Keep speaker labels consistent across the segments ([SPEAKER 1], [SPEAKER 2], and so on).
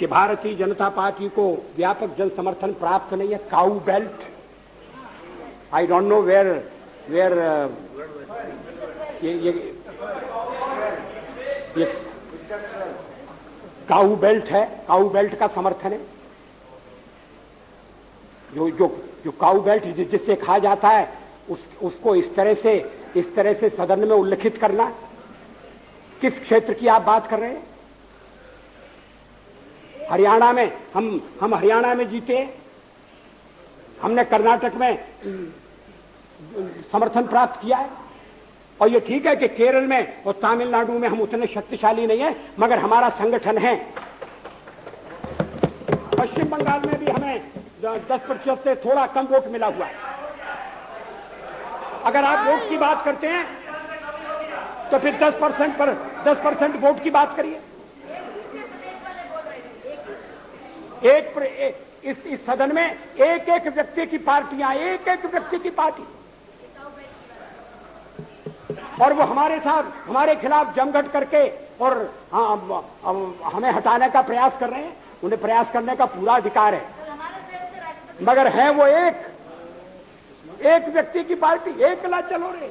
[SPEAKER 1] कि भारतीय जनता पार्टी को व्यापक जन समर्थन प्राप्त नहीं है। Cow belt, I don't know where ये काऊ बेल्ट है, काऊ बेल्ट का समर्थन है। जो काऊ बेल्ट जिससे कहा जाता है उसको इस तरह से सदन में उल्लेखित करना। किस क्षेत्र की आप बात कर रहे हैं? हरियाणा में हम हरियाणा में जीते, हमने कर्नाटक में समर्थन प्राप्त किया है। और ये ठीक है कि केरल में और तमिलनाडु में हम उतने शक्तिशाली नहीं है, मगर हमारा संगठन है। पश्चिम बंगाल में भी हमें 10% से थोड़ा कम वोट मिला हुआ है। अगर आप वोट की बात करते हैं तो फिर 10% वोट की बात करिए। इस सदन में एक एक व्यक्ति की पार्टियां, एक एक व्यक्ति की पार्टी, और वो हमारे साथ हमारे खिलाफ जमघट करके और हमें हटाने का प्रयास कर रहे हैं। उन्हें प्रयास करने का पूरा अधिकार है, मगर है वो एक व्यक्ति की पार्टी। एकला चलो रे,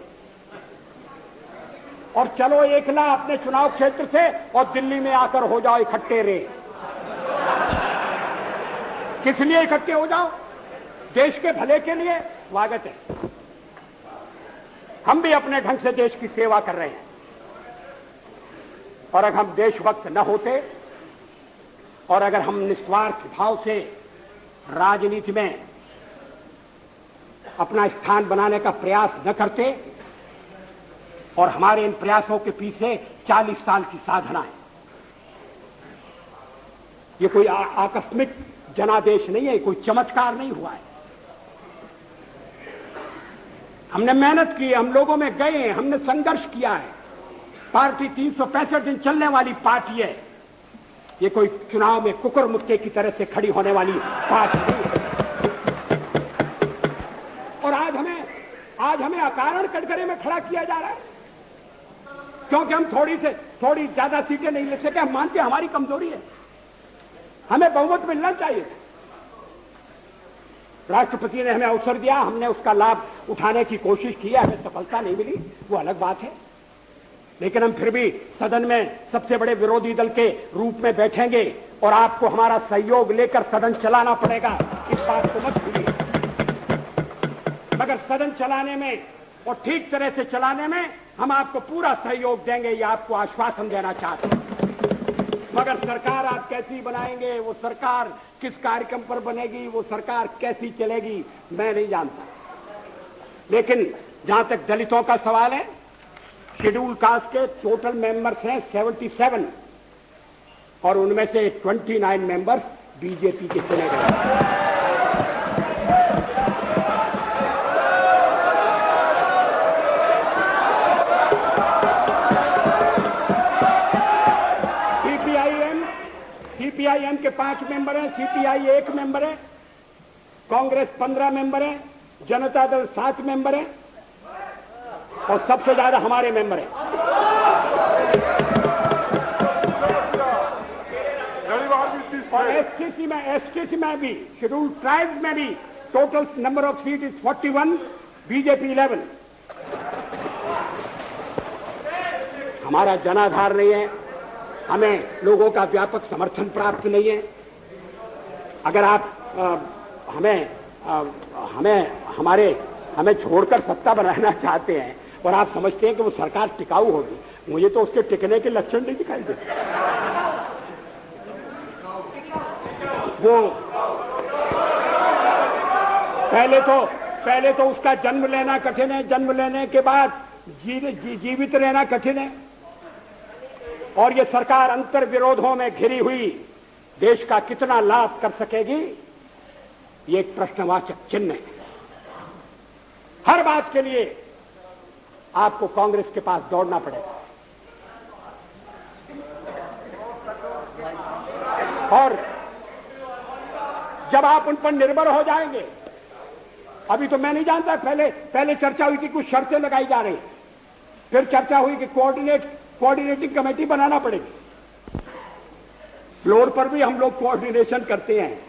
[SPEAKER 1] और चलो एकला अपने चुनाव क्षेत्र से और दिल्ली में आकर हो जाओ इकट्ठे रे। किस लिए इकट्ठे हो जाओ? देश के भले के लिए। स्वागत है, हम भी अपने ढंग से देश की सेवा कर रहे हैं। और अगर हम देशभक्त न होते और अगर हम निस्वार्थ भाव से राजनीति में अपना स्थान बनाने का प्रयास न करते, और हमारे इन प्रयासों के पीछे 40 साल की साधना है। ये कोई आकस्मिक जनादेश नहीं है, कोई चमत्कार नहीं हुआ है। हमने मेहनत की, हम लोगों में गए, हमने संघर्ष किया है। पार्टी 365 दिन चलने वाली पार्टी है। ये कोई चुनाव में कुकुर मुक्के की तरह से खड़ी होने वाली पार्टी नहीं है। और आज हमें अकारण कटघरे में खड़ा किया जा रहा है क्योंकि हम थोड़ी ज्यादा सीटें नहीं ले सके। हम मानते हैं हमारी कमजोरी है, हमें बहुमत मिलना चाहिए। राष्ट्रपति ने हमें अवसर दिया, हमने उसका लाभ उठाने की कोशिश की है, हमें सफलता नहीं मिली, वो अलग बात है। लेकिन हम फिर भी सदन में सबसे बड़े विरोधी दल के रूप में बैठेंगे और आपको हमारा सहयोग लेकर सदन चलाना पड़ेगा, इस बात को मत भूलिए। मगर सदन चलाने में और ठीक तरह से चलाने में हम आपको पूरा सहयोग देंगे, ये आपको आश्वासन देना चाहते हैं। मगर सरकार आप कैसी बनाएंगे, वो सरकार किस कार्यक्रम पर बनेगी, वो सरकार कैसी चलेगी, मैं नहीं जानता। लेकिन जहां तक दलितों का सवाल है, शेड्यूल कास्ट के टोटल मेंबर्स हैं 77 और उनमें से 29 मेंबर्स बीजेपी के चुने गए। सीपीआईएम के 5 मेंबर हैं, सीपीआई 1 मेंबर है, कांग्रेस 15 मेंबर है, जनता दल 7 मेंबर है और सबसे ज्यादा हमारे मेंबर हैं। और एसटीसी में भी, शेड्यूल ट्राइब्स में भी total number of seat is 41, BJP 11। हमारा जनाधार नहीं है, हमें लोगों का व्यापक समर्थन प्राप्त नहीं है। अगर आप हमें छोड़कर सत्ता बनाना चाहते हैं और आप समझते हैं कि वो सरकार टिकाऊ होगी, मुझे तो उसके टिकने के लक्षण नहीं दिखाई देते। वो पहले तो उसका जन्म लेना कठिन है, जन्म लेने के बाद जीवित रहना कठिन है। और ये सरकार अंतर विरोधों में घिरी हुई देश का कितना लाभ कर सकेगी, ये एक प्रश्नवाचक चिन्ह है। हर बात के लिए आपको कांग्रेस के पास दौड़ना पड़ेगा। और जब आप उन पर निर्भर हो जाएंगे, अभी तो मैं नहीं जानता, पहले चर्चा हुई थी, कुछ शर्तें लगाई जा रही, फिर चर्चा हुई कि कोऑर्डिनेटिंग कमेटी बनाना पड़ेगी। फ्लोर पर भी हम लोग कोऑर्डिनेशन करते हैं,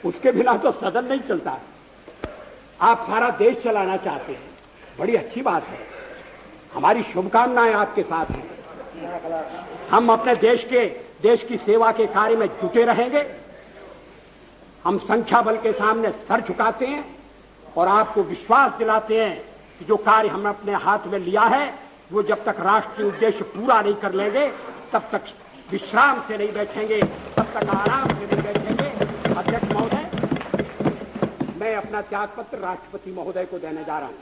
[SPEAKER 1] उसके बिना तो सदन नहीं चलता। आप सारा देश चलाना चाहते हैं, बड़ी अच्छी बात है, हमारी शुभकामनाएं आपके साथ हैं। हम अपने देश की सेवा के कार्य में जुटे रहेंगे। हम संख्या बल के सामने सर झुकाते हैं और आपको विश्वास दिलाते हैं कि जो कार्य हमने अपने हाथ में लिया है वो जब तक राष्ट्रीय उद्देश्य पूरा नहीं कर लेंगे तब तक विश्राम से नहीं बैठेंगे, तब तक आराम से नहीं बैठेंगे। अध्यक्ष महोदय, मैं अपना त्यागपत्र राष्ट्रपति महोदय को देने जा रहा हूं।